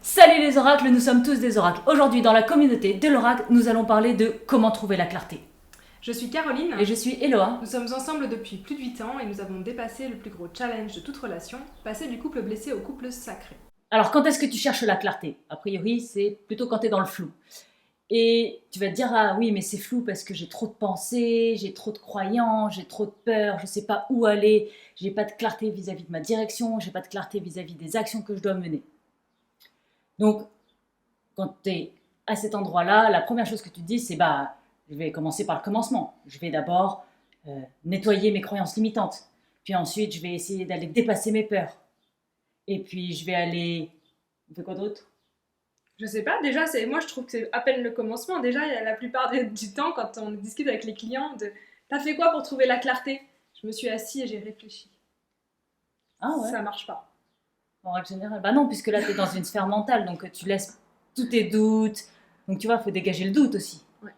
Salut les oracles, nous sommes tous des oracles. Aujourd'hui, dans la communauté de l'oracle, nous allons parler de comment trouver la clarté. Je suis Caroline. Et je suis Eloa. Nous sommes ensemble depuis plus de 8 ans et nous avons dépassé le plus gros challenge de toute relation, passer du couple blessé au couple sacré. Alors, quand est-ce que tu cherches la clarté? A priori, c'est plutôt quand tu es dans le flou. Et tu vas te dire, ah oui, mais c'est flou parce que j'ai trop de pensées, j'ai trop de croyances, j'ai trop de peur, je sais pas où aller, j'ai pas de clarté vis-à-vis de ma direction, j'ai pas de clarté vis-à-vis des actions que je dois mener. Donc, quand tu es à cet endroit-là, la première chose que tu te dis, c'est je vais commencer par le commencement. Je vais d'abord nettoyer mes croyances limitantes. Puis ensuite, je vais essayer d'aller dépasser mes peurs. Et puis, je vais aller. On fait quoi d'autre? Je sais pas, déjà, moi je trouve que c'est à peine le commencement. Déjà, il y a la plupart du temps, quand on discute avec les clients, t'as fait quoi pour trouver la clarté? Je me suis assise et j'ai réfléchi. Ah ouais. Ça marche pas. En règle générale. Bah non, puisque là, tu es dans une sphère mentale, donc tu laisses tous tes doutes. Donc tu vois, il faut dégager le doute aussi. Ouais.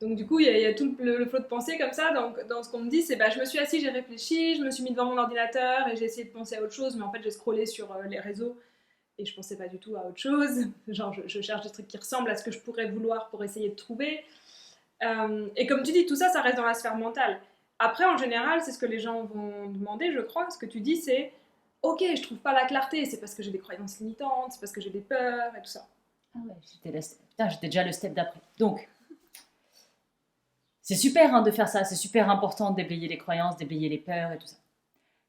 Donc du coup, il y a tout le flot de pensée comme ça. Donc, dans ce qu'on me dit, c'est je me suis assise, j'ai réfléchi, je me suis mis devant mon ordinateur et j'ai essayé de penser à autre chose, mais en fait, j'ai scrollé sur les réseaux et je pensais pas du tout à autre chose. Genre, je cherche des trucs qui ressemblent à ce que je pourrais vouloir pour essayer de trouver. Et comme tu dis, tout ça, ça reste dans la sphère mentale. Après, en général, c'est ce que les gens vont demander, je crois. Ce que tu dis, c'est ok, je trouve pas la clarté, c'est parce que j'ai des croyances limitantes, c'est parce que j'ai des peurs et tout ça. Ah ouais, j'étais déjà le step d'après. Donc, c'est super de faire ça, c'est super important de déblayer les croyances, déblayer les peurs et tout ça.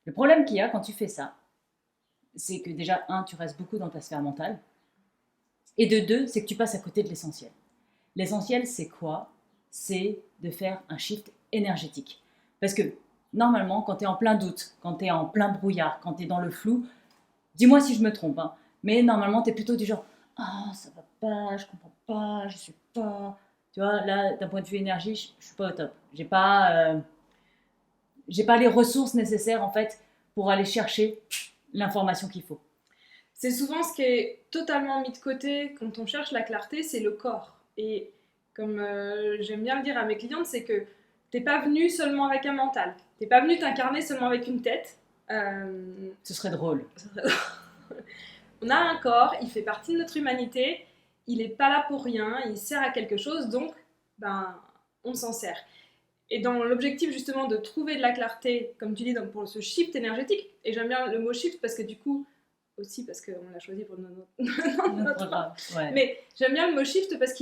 Le problème qu'il y a quand tu fais ça, c'est que déjà, un, tu restes beaucoup dans ta sphère mentale. Et de deux, c'est que tu passes à côté de l'essentiel. L'essentiel, c'est quoi? C'est de faire un shift énergétique. Parce que normalement, quand tu es en plein doute, quand tu es en plein brouillard, quand tu es dans le flou, dis-moi si je me trompe, mais normalement, tu es plutôt du genre ah, ça va pas, je comprends pas, je suis pas. Tu vois, là, d'un point de vue énergie, je suis pas au top. J'ai pas les ressources nécessaires, en fait, pour aller chercher l'information qu'il faut. C'est souvent ce qui est totalement mis de côté quand on cherche la clarté, c'est le corps. Et comme j'aime bien le dire à mes clientes, c'est que t'es pas venu seulement avec un mental. T'es pas venu t'incarner seulement avec une tête. Ce serait drôle. On a un corps, il fait partie de notre humanité, il est pas là pour rien, il sert à quelque chose, donc on s'en sert. Et dans l'objectif justement de trouver de la clarté, comme tu dis, donc pour ce shift énergétique, et j'aime bien le mot shift parce que du coup, aussi parce qu'on l'a choisi pour notre programme. Ouais. Mais j'aime bien le mot shift parce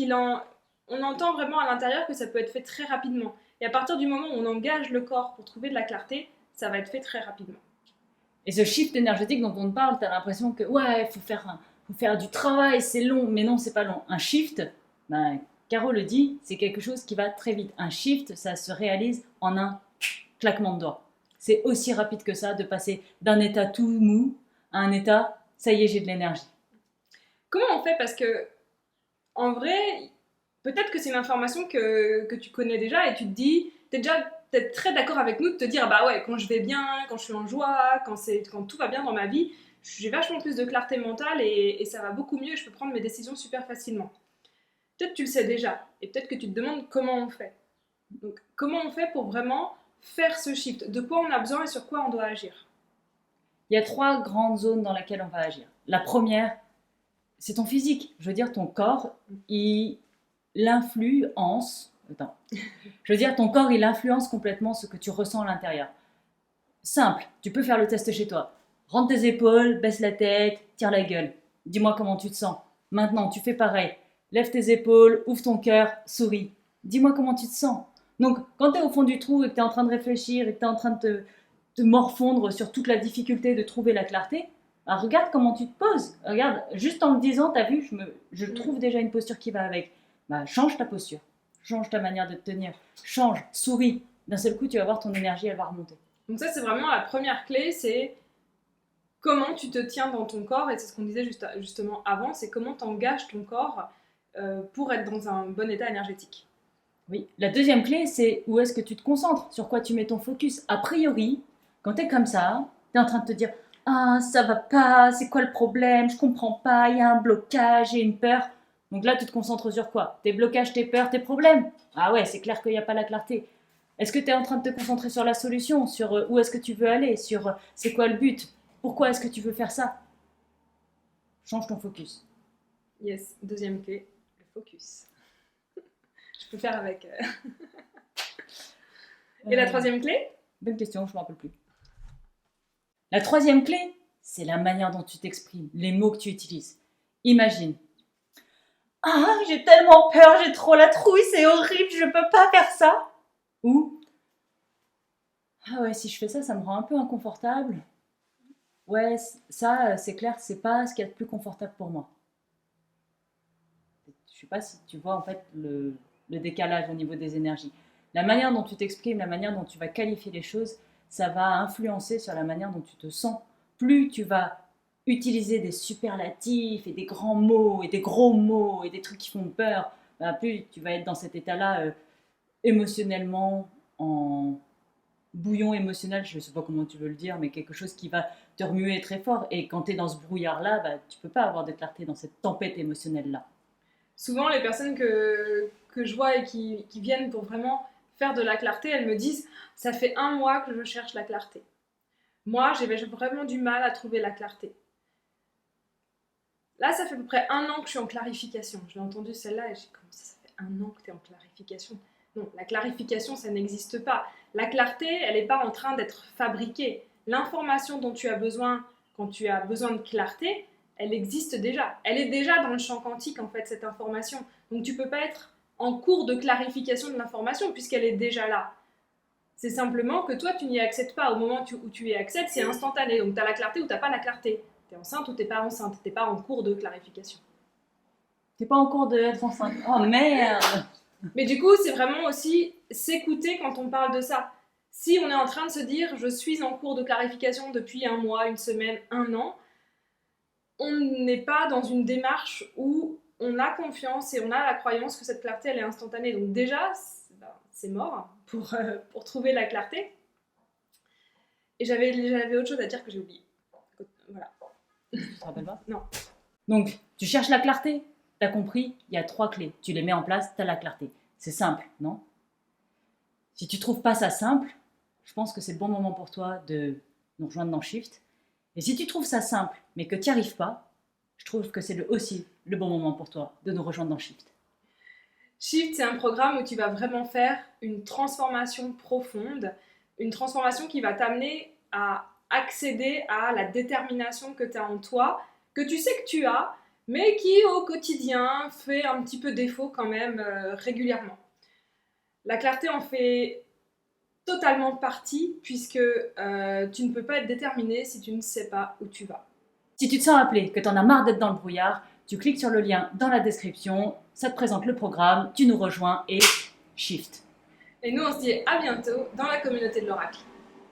on entend vraiment à l'intérieur que ça peut être fait très rapidement. Et à partir du moment où on engage le corps pour trouver de la clarté, ça va être fait très rapidement. Et ce shift énergétique dont on te parle, tu as l'impression que ouais, faut faire du travail, c'est long, mais non, c'est pas long. Un shift, Caro le dit, c'est quelque chose qui va très vite. Un shift, ça se réalise en un claquement de doigts. C'est aussi rapide que ça de passer d'un état tout mou à un état, ça y est, j'ai de l'énergie. Comment on fait? Parce que, en vrai, peut-être que c'est une information que tu connais déjà et tu te dis, t'es déjà peut-être très d'accord avec nous de te dire, bah ouais, quand je vais bien, quand je suis en joie, quand tout va bien dans ma vie, j'ai vachement plus de clarté mentale et ça va beaucoup mieux, je peux prendre mes décisions super facilement. Peut-être que tu le sais déjà, et peut-être que tu te demandes comment on fait. Donc, comment on fait pour vraiment faire ce shift? De quoi on a besoin et sur quoi on doit agir? Il y a 3 grandes zones dans lesquelles on va agir. La première, c'est ton physique. Je veux dire, ton corps, il influence. Attends. Je veux dire, ton corps, il influence complètement ce que tu ressens à l'intérieur. Simple, tu peux faire le test chez toi. Rentre tes épaules, baisse la tête, tire la gueule. Dis-moi comment tu te sens. Maintenant, tu fais pareil. Lève tes épaules, ouvre ton cœur, souris. Dis-moi comment tu te sens. Donc, quand tu es au fond du trou et que tu es en train de réfléchir et que tu es en train de te morfondre sur toute la difficulté de trouver la clarté, regarde comment tu te poses. Regarde, juste en me disant, t'as vu, je trouve déjà une posture qui va avec. Change ta posture, change ta manière de te tenir, change, souris. D'un seul coup, tu vas voir ton énergie, elle va remonter. Donc ça, c'est vraiment la première clé, c'est comment tu te tiens dans ton corps, et c'est ce qu'on disait justement avant, c'est comment tu engages ton corps pour être dans un bon état énergétique. Oui. La deuxième clé, c'est où est-ce que tu te concentres, sur quoi tu mets ton focus. A priori, quand tu es comme ça, tu es en train de te dire « Ah, ça va pas, c'est quoi le problème, je comprends pas, il y a un blocage, j'ai une peur. » Donc là, tu te concentres sur quoi? Tes blocages, tes peurs, tes problèmes. Ah ouais, c'est clair qu'il n'y a pas la clarté. Est-ce que tu es en train de te concentrer sur la solution, sur où est-ce que tu veux aller, sur c'est quoi le but, pourquoi est-ce que tu veux faire ça? change ton focus. Yes, deuxième clé, le focus. Je peux faire avec. Et la troisième clé? Bonne question, je ne me rappelle plus. La troisième clé, c'est la manière dont tu t'exprimes, les mots que tu utilises. Imagine. Ah, j'ai tellement peur, j'ai trop la trouille, c'est horrible, je peux pas faire ça. Ou ah ouais, si je fais ça, ça me rend un peu inconfortable. Ouais, ça, c'est clair, c'est pas ce qu'il y a de plus confortable pour moi. Je sais pas si tu vois en fait le décalage au niveau des énergies. La manière dont tu t'exprimes, la manière dont tu vas qualifier les choses, ça va influencer sur la manière dont tu te sens. Plus tu vas utiliser des superlatifs et des grands mots et des gros mots et des trucs qui font peur, ben plus tu vas être dans cet état-là émotionnellement, en bouillon émotionnel, je ne sais pas comment tu veux le dire, mais quelque chose qui va te remuer très fort. Et quand tu es dans ce brouillard-là, bah, tu ne peux pas avoir de clarté dans cette tempête émotionnelle-là. Souvent, les personnes que je vois et qui viennent pour vraiment faire de la clarté, elles me disent « ça fait 1 mois que je cherche la clarté. Moi, j'ai vraiment du mal à trouver la clarté. » Là, ça fait à peu près 1 an que je suis en clarification. Je l'ai entendu celle-là et j'ai dit « comment ça fait 1 an que tu es en clarification ?» Non, la clarification, ça n'existe pas. La clarté, elle n'est pas en train d'être fabriquée. L'information dont tu as besoin quand tu as besoin de clarté, elle existe déjà. Elle est déjà dans le champ quantique, en fait, cette information. Donc, tu ne peux pas être en cours de clarification de l'information puisqu'elle est déjà là. C'est simplement que toi, tu n'y accèdes pas. Au moment où tu y accèdes, c'est instantané. Donc, tu as la clarté ou tu n'as pas la clarté. Tu es enceinte ou tu n'es pas enceinte. Tu n'es pas en cours de clarification. Tu n'es pas en cours d'être enceinte. Oh merde! Mais du coup, c'est vraiment aussi s'écouter quand on parle de ça. Si on est en train de se dire « je suis en cours de clarification depuis 1 mois, 1 semaine, 1 an », on n'est pas dans une démarche où on a confiance et on a la croyance que cette clarté, elle est instantanée. Donc déjà, c'est mort pour trouver la clarté. Et j'avais autre chose à dire que j'ai oublié. Voilà. Tu te rappelles pas? Non. Donc, tu cherches la clarté. Tu as compris, il y a 3 clés. Tu les mets en place, tu as la clarté. C'est simple, non? Si tu ne trouves pas ça simple, je pense que c'est le bon moment pour toi de nous rejoindre dans Shift. Et si tu trouves ça simple, mais que tu n'y arrives pas, je trouve que c'est aussi le bon moment pour toi de nous rejoindre dans Shift. Shift, c'est un programme où tu vas vraiment faire une transformation profonde, une transformation qui va t'amener à accéder à la détermination que tu as en toi, que tu sais que tu as, mais qui au quotidien fait un petit peu défaut quand même régulièrement. La clarté en fait totalement partie puisque tu ne peux pas être déterminé si tu ne sais pas où tu vas. Si tu te sens appelé, que tu en as marre d'être dans le brouillard, tu cliques sur le lien dans la description, ça te présente le programme, tu nous rejoins et Shift. Et nous on se dit à bientôt dans la communauté de l'Oracle.